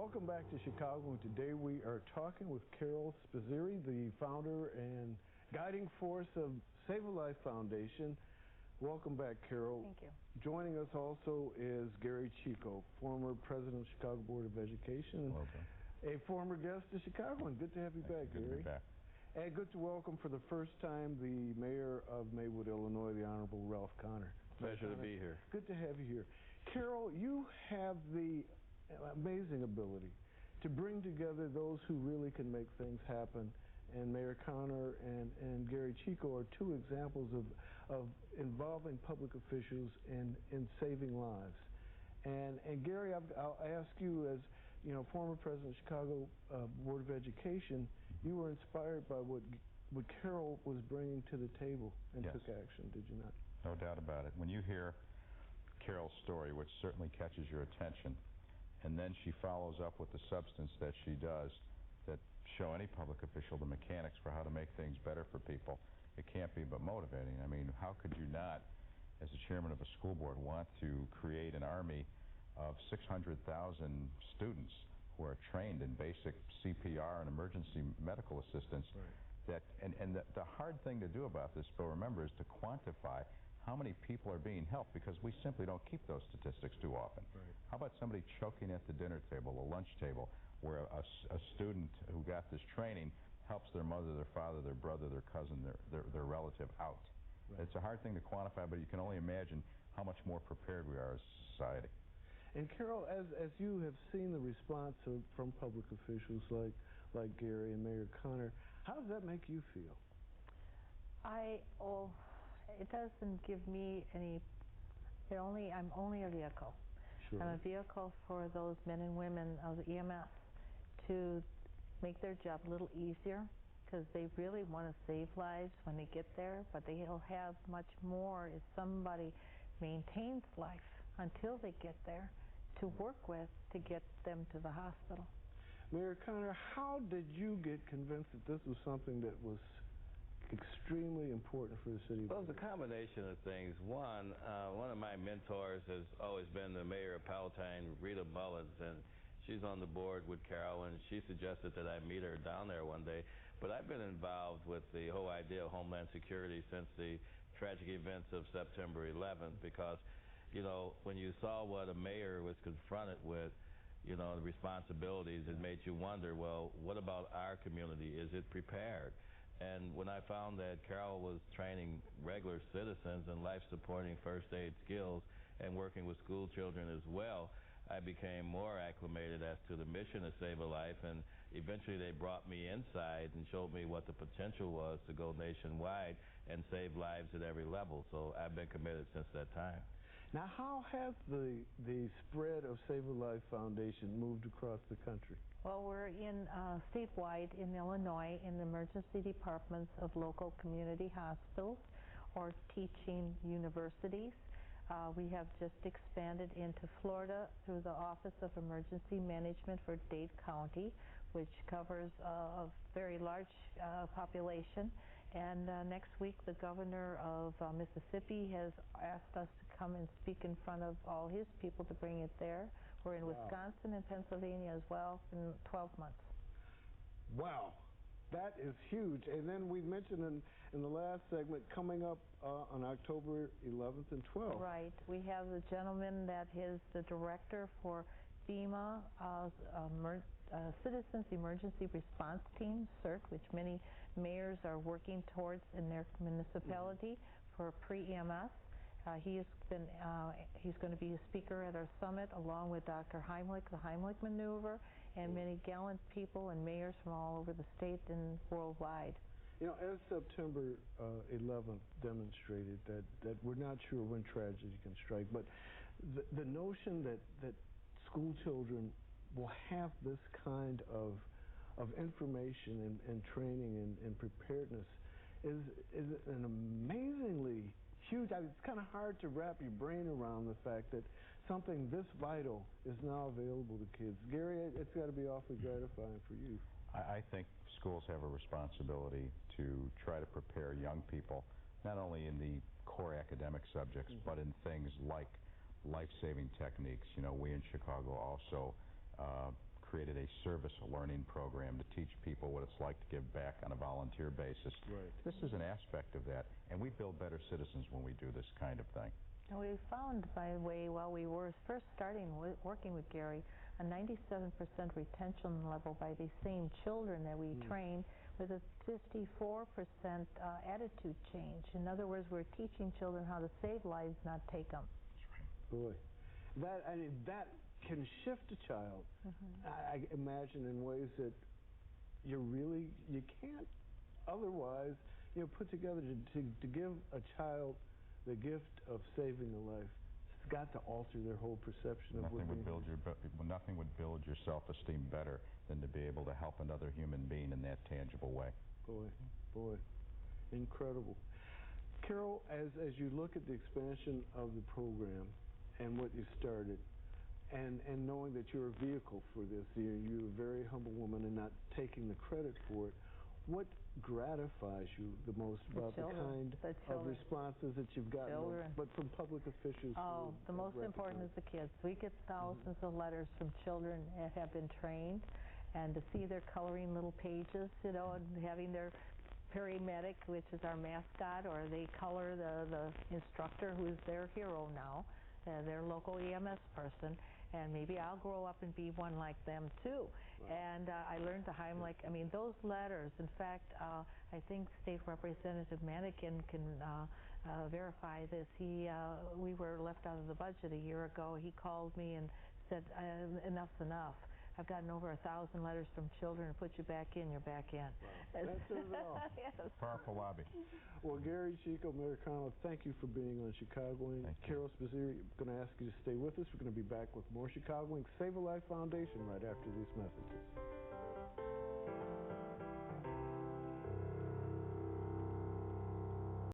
Welcome back to Chicago, and today we are talking with Carol Spizzirri, the founder and guiding force of Save a Life Foundation. Welcome back, Carol. Thank you. Joining us also is Gary Chico, former president of Chicago Board of Education, a former guest of Chicago, and good to have you back, Gary. Good to be back. And good to welcome for the first time the mayor of Maywood, Illinois, the Honorable Ralph Connor. Pleasure to be here. Good to have you here. Carol, you have the amazing ability to bring together those who really can make things happen, and Mayor Connor and Gary Chico are two examples of involving public officials in saving lives. And Gary, I'll ask you, as you know, former president of Chicago Board of Education, you were inspired by what Carol was bringing to the table and Yes. took action, did you not? No doubt about it. When you hear Carol's story, which certainly catches your attention, and then she follows up with the substance that she does that show any public official the mechanics for how to make things better for people, it can't be but motivating. I mean, how could you not, as the chairman of a school board, want to create an army of 600,000 students who are trained in basic CPR and emergency medical assistance? Right. The hard thing to do about this, Bill, remember, is to quantify how many people are being helped, because we simply don't keep those statistics too often. Right. How about somebody choking at the dinner table, the lunch table, where a student who got this training helps their mother, their father, their brother, their cousin, their relative out? Right. It's a hard thing to quantify, but you can only imagine how much more prepared we are as a society. And Carol, as you have seen the response from public officials like Gary and Mayor Connor, how does that make you feel? It doesn't give me any. I'm only a vehicle. Sure. I'm a vehicle for those men and women of the EMS to make their job a little easier, because they really want to save lives when they get there, but they'll have much more if somebody maintains life until they get there to work with to get them to the hospital. Mayor Connor, how did you get convinced that this was something that was extremely important for the city? Well, it's a combination of things. One of my mentors has always been the mayor of Palatine, Rita Mullins, and she's on the board with Carol, and she suggested that I meet her down there one day. But I've been involved with the whole idea of Homeland Security since the tragic events of September 11th, because, you know, when you saw what a mayor was confronted with, you know, the responsibilities, it made you wonder, well, what about our community? Is it prepared? And when I found that Carol was training regular citizens in life-supporting first aid skills and working with school children as well, I became more acclimated as to the mission of Save a Life, and eventually they brought me inside and showed me what the potential was to go nationwide and save lives at every level. So I've been committed since that time. Now, how has the spread of Save a Life Foundation moved across the country? Well, we're in statewide in Illinois in the emergency departments of local community hospitals or teaching universities. We have just expanded into Florida through the Office of Emergency Management for Dade County, which covers a very large population. And next week, the governor of Mississippi has asked us to come and speak in front of all his people to bring it there. We're in Wisconsin and Pennsylvania as well in 12 months. Wow. That is huge. And then we mentioned in the last segment, coming up on October 11th and 12th. Right. We have the gentleman that is the director for FEMA, Citizens Emergency Response Team, CERT, which many mayors are working towards in their municipality for pre-EMS. He's going to be a speaker at our summit along with Dr. Heimlich, the Heimlich maneuver, and many gallant people and mayors from all over the state and worldwide. You know, as September 11th demonstrated, that we're not sure when tragedy can strike, but the notion that school children will have this kind of information and training and preparedness is an amazingly huge. It's kind of hard to wrap your brain around the fact that something this vital is now available to kids. Gary, it's got to be awfully gratifying for you. I think schools have a responsibility to try to prepare young people, not only in the core academic subjects, but in things like life-saving techniques. You know, we in Chicago also created a service learning program to teach people what it's like to give back on a volunteer basis. Right. This is an aspect of that, and we build better citizens when we do this kind of thing. And we found, by the way, while we were first starting working with Gary, a 97% retention level by these same children that we train, with a 54% attitude change. In other words, we're teaching children how to save lives, not take them. Boy, that can shift a child, I imagine, in ways that you can't otherwise, put together. To give a child the gift of saving a life, it's got to alter their whole perception of Nothing would build your self-esteem better than to be able to help another human being in that tangible way. Boy, incredible. Carol, as you look at the expansion of the program and what you started, and knowing that you're a vehicle for this, you're a very humble woman and not taking the credit for it, what gratifies you the most about the kind of responses that you've gotten, but from public officials? Oh, the most important is the kids. We get thousands of letters from children that have been trained, and to see their coloring little pages, and having their paramedic, which is our mascot, or they color the instructor who is their hero now, their local EMS person, and maybe I'll grow up and be one like them too. And I learned the Heimlich. I mean, those letters, in fact, I think State Representative Manikin can verify this. We were left out of the budget a year ago. He called me and said, enough's enough. I've gotten over 1,000 letters from children, and put you back in, you're back in. Wow. That says it all. Yes. Powerful lobby. Well, Gary, Chico, Americano, thank you for being on Chicagoing. Carol Spizzirri, I'm going to ask you to stay with us. We're going to be back with more Chicagoing. Save a Life Foundation right after these messages.